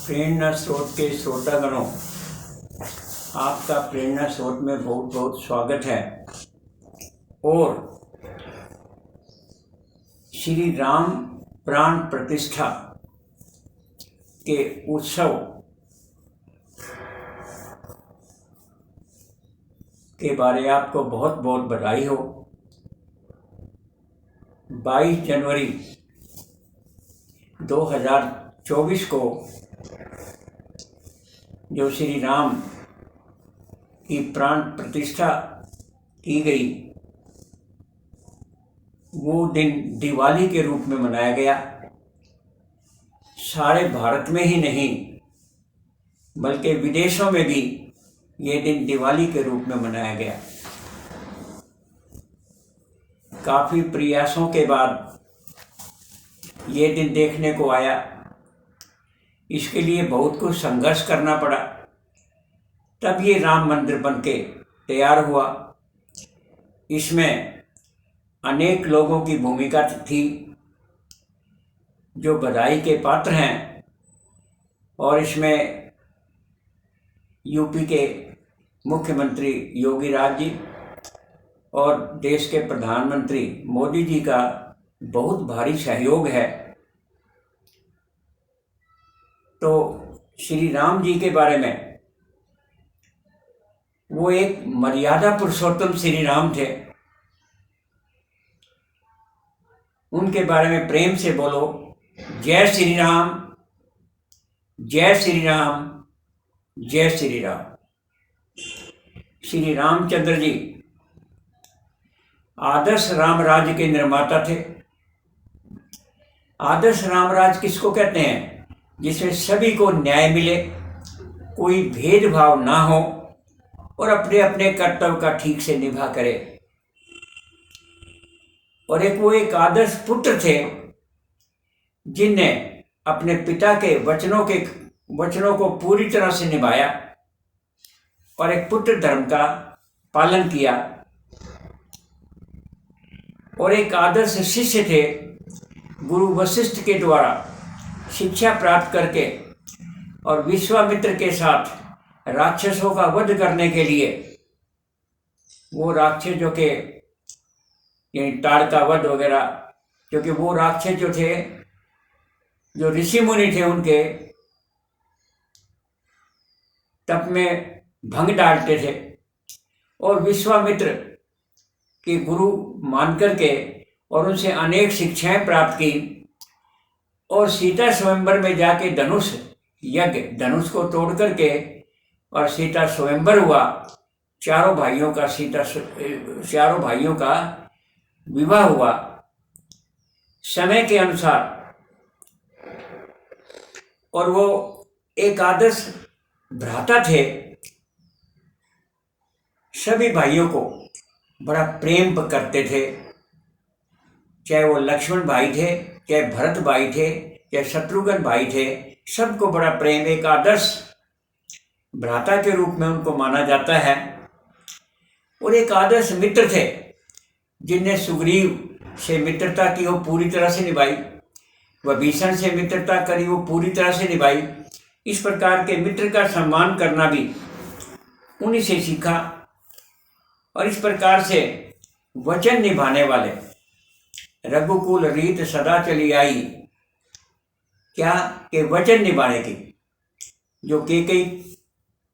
प्रेरणा स्रोत के श्रोतागणों, आपका प्रेरणा स्रोत में बहुत बहुत स्वागत है। और श्री राम प्राण प्रतिष्ठा के उत्सव के बारे आपको बहुत बहुत बधाई हो। 22 जनवरी 2024 को जो श्री राम की प्राण प्रतिष्ठा की गई, वो दिन दिवाली के रूप में मनाया गया। सारे भारत में ही नहीं बल्कि विदेशों में भी ये दिन दिवाली के रूप में मनाया गया। काफ़ी प्रयासों के बाद ये दिन देखने को आया। इसके लिए बहुत कुछ संघर्ष करना पड़ा, तब ये राम मंदिर बनके तैयार हुआ। इसमें अनेक लोगों की भूमिका थी जो बधाई के पात्र हैं। और इसमें यूपी के मुख्यमंत्री योगी राज जी और देश के प्रधानमंत्री मोदी जी का बहुत भारी सहयोग है। तो श्री राम जी के बारे में, वो एक मर्यादा पुरुषोत्तम श्री राम थे। उनके बारे में प्रेम से बोलो, जय श्री राम, जय श्री राम, जय श्री राम। श्री रामचंद्र जी आदर्श राम राज्य के निर्माता थे। आदर्श राम राज्य किसको कहते हैं? जिसमें सभी को न्याय मिले, कोई भेदभाव ना हो और अपने अपने कर्तव्य का ठीक से निभा करे। और वो एक आदर्श पुत्र थे जिनने अपने पिता के वचनों को पूरी तरह से निभाया और एक पुत्र धर्म का पालन किया। और एक आदर्श शिष्य थे। गुरु वशिष्ठ के द्वारा शिक्षा प्राप्त करके और विश्वामित्र के साथ राक्षसों का वध करने के लिए, वो राक्षस जो के ताड़का वध वगैरह, क्योंकि वो राक्षस जो थे, जो ऋषि मुनि थे, उनके तप में भंग डालते थे। और विश्वामित्र के गुरु मान करके और उनसे अनेक शिक्षाएं प्राप्त की। और सीता स्वयंवर में जाके धनुष को तोड़ करके और सीता स्वयंवर हुआ। चारों भाइयों का विवाह हुआ समय के अनुसार। और वो एक आदर्श भ्राता थे। सभी भाइयों को बड़ा प्रेम करते थे, चाहे वो लक्ष्मण भाई थे, चाहे भरत भाई थे, चाहे शत्रुघ्न भाई थे, सबको बड़ा प्रेम, एक आदर्श भ्राता के रूप में उनको माना जाता है। और एक आदर्श मित्र थे जिनने सुग्रीव से मित्रता की, वो पूरी तरह से निभाई। विभीषण से मित्रता करी, वो पूरी तरह से निभाई। इस प्रकार के मित्र का सम्मान करना भी उन्हीं से सीखा। और इस प्रकार से वचन निभाने वाले, रघुकुल रीत सदा चली आई, क्या के वचन निभाने की, जो कैकेयी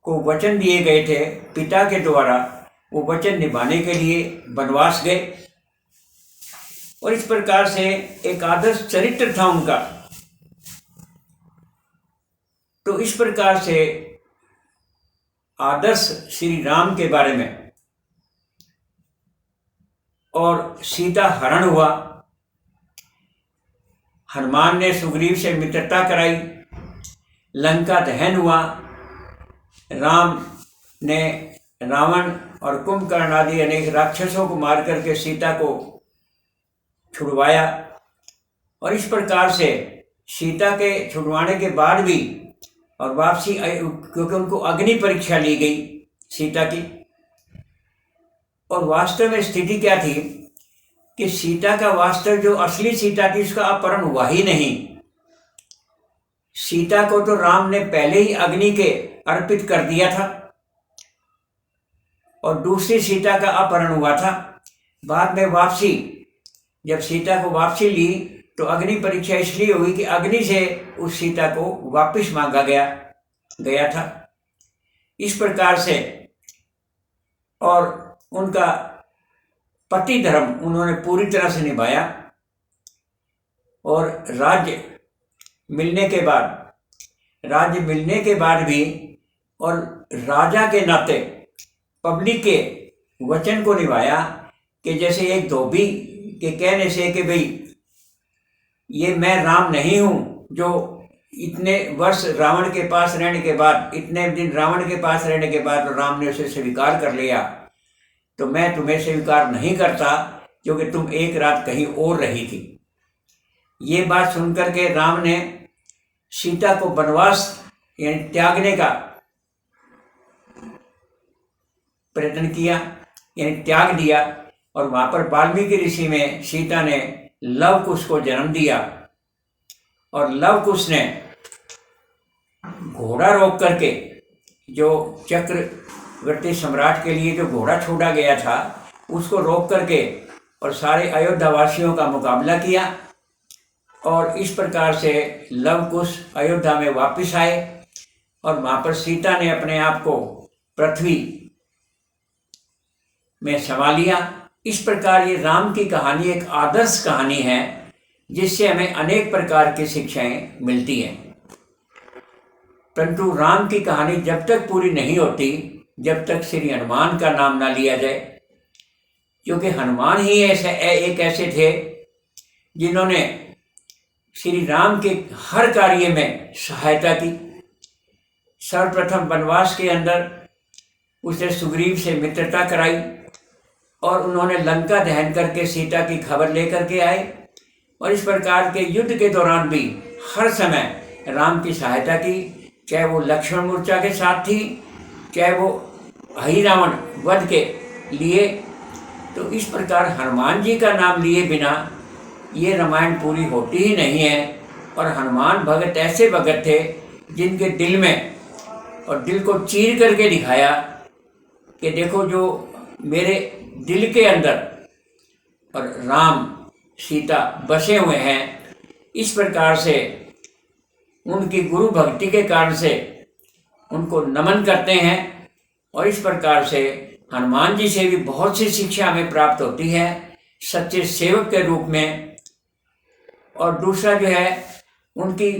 को वचन दिए गए थे पिता के द्वारा, वो वचन निभाने के लिए वनवास गए। और इस प्रकार से एक आदर्श चरित्र था उनका। तो इस प्रकार से आदर्श श्री राम के बारे में। और सीता हरण हुआ, हनुमान ने सुग्रीव से मित्रता कराई, लंका दहन हुआ, राम ने रावण और कुंभकर्ण आदि अनेक राक्षसों को मार करके सीता को छुड़वाया। और इस प्रकार से सीता के छुड़वाने के बाद भी और वापसी, क्योंकि उनको अग्नि परीक्षा ली गई सीता की। और वास्तव में स्थिति क्या थी कि सीता का वास्तव जो असली सीता थी, उसका अपहरण हुआ ही नहीं। सीता को तो राम ने पहले ही अग्नि के अर्पित कर दिया था और दूसरी सीता का अपहरण हुआ था। बाद में वापसी, जब सीता को वापसी ली तो अग्नि परीक्षा इसलिए हुई कि अग्नि से उस सीता को वापस मांगा गया था। इस प्रकार से और उनका पति धर्म उन्होंने पूरी तरह से निभाया और राज्य मिलने के बाद भी और राजा के नाते पब्लिक के वचन को निभाया कि जैसे एक धोबी के कहने से कि भाई ये मैं राम नहीं हूँ जो इतने वर्ष रावण के पास रहने के बाद, इतने दिन रावण के पास रहने के बाद राम ने उसे स्वीकार कर लिया, तो मैं तुम्हें स्वीकार नहीं करता क्योंकि तुम एक रात कहीं और रही थी। ये बात सुनकर के राम ने सीता को वनवास यानी त्यागने का प्रयत्न किया, यानी त्याग दिया। और वहाँ पर वाल्मीकि ऋषि में सीता ने लव कुश को जन्म दिया और लव कुश ने घोड़ा रोक करके, जो चक्रवर्ती सम्राट के लिए जो घोड़ा छोड़ा गया था उसको रोक करके और सारे अयोध्या वासियों का मुकाबला किया और इस प्रकार से लव कुश अयोध्या में वापस आए और वहाँ पर सीता ने अपने आप को पृथ्वी में समा लिया। इस प्रकार ये राम की कहानी एक आदर्श कहानी है जिससे हमें अनेक प्रकार की शिक्षाएं मिलती हैं। परंतु राम की कहानी जब तक पूरी नहीं होती जब तक श्री हनुमान का नाम ना लिया जाए, क्योंकि हनुमान ही एक ऐसे थे जिन्होंने श्री राम के हर कार्य में सहायता की। सर्वप्रथम वनवास के अंदर उसने सुग्रीव से मित्रता कराई और उन्होंने लंका दहन करके सीता की खबर लेकर के आए और इस प्रकार के युद्ध के दौरान भी हर समय राम की सहायता की, चाहे वो लक्ष्मण मूर्छा के साथ थी, चाहे वो हरि रावण वध के लिए। तो इस प्रकार हनुमान जी का नाम लिए बिना ये रामायण पूरी होती ही नहीं है। और हनुमान भगत ऐसे भगत थे जिनके दिल में और दिल को चीर करके दिखाया कि देखो जो मेरे दिल के अंदर और राम सीता बसे हुए हैं। इस प्रकार से उनकी गुरु भक्ति के कारण से उनको नमन करते हैं और इस प्रकार से हनुमान जी से भी बहुत सी शिक्षा हमें प्राप्त होती है सच्चे सेवक के रूप में। और दूसरा जो है उनकी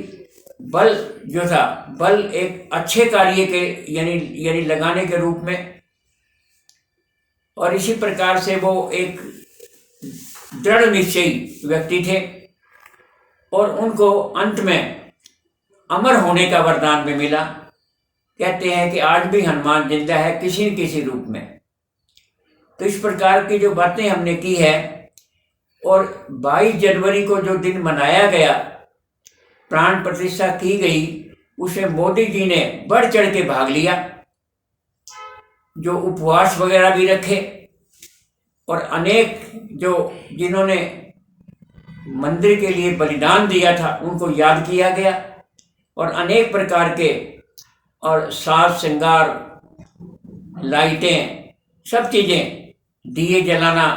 बल जो था, बल एक अच्छे कार्य के यानी लगाने के रूप में, और इसी प्रकार से वो एक दृढ़ निश्चयी व्यक्ति थे और उनको अंत में अमर होने का वरदान भी मिला। कहते हैं कि आज भी हनुमान जिंदा है किसी न किसी रूप में। तो इस प्रकार की जो बातें हमने की है और 22 जनवरी को जो दिन मनाया गया, प्राण प्रतिष्ठा की गई, उसमें मोदी जी ने बढ़ चढ़ के भाग लिया, जो उपवास वगैरह भी रखे और अनेक जो जिन्होंने मंदिर के लिए बलिदान दिया था उनको याद किया गया और अनेक प्रकार के और साज श्रृंगार, लाइटें, सब चीज़ें, दिए जलाना,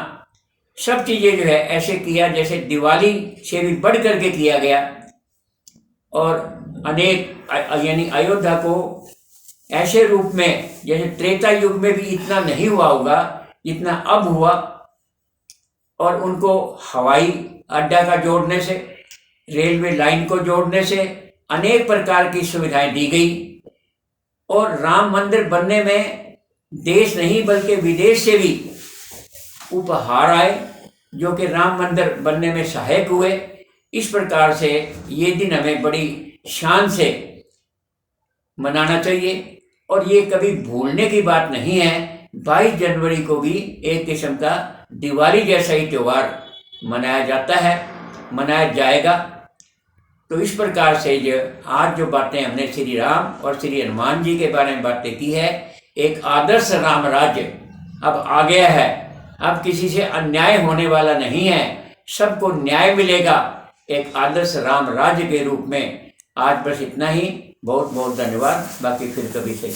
सब चीज़ें जो है ऐसे किया जैसे दिवाली से भी बढ़ करके किया गया। और अनेक यानी अयोध्या को ऐसे रूप में जैसे त्रेता युग में भी इतना नहीं हुआ होगा जितना अब हुआ, और उनको हवाई अड्डा का जोड़ने से, रेलवे लाइन को जोड़ने से अनेक प्रकार की सुविधाएं दी गई। और राम मंदिर बनने में देश नहीं बल्कि विदेश से भी उपहार आए जो कि राम मंदिर बनने में सहायक हुए। इस प्रकार से ये दिन हमें बड़ी शान से मनाना चाहिए और ये कभी भूलने की बात नहीं है। 22 जनवरी को भी एक किस्म का दिवाली जैसा ही त्यौहार मनाया जाता है, मनाया जाएगा। तो इस प्रकार से जो आज जो बातें हमने श्री राम और श्री हनुमान जी के बारे में बातें की है, एक आदर्श राम राज्य अब आ गया है। अब किसी से अन्याय होने वाला नहीं है, सबको न्याय मिलेगा एक आदर्श राम राज्य के रूप में। आज बस इतना ही। बहुत बहुत धन्यवाद। बाकी फिर कभी सही।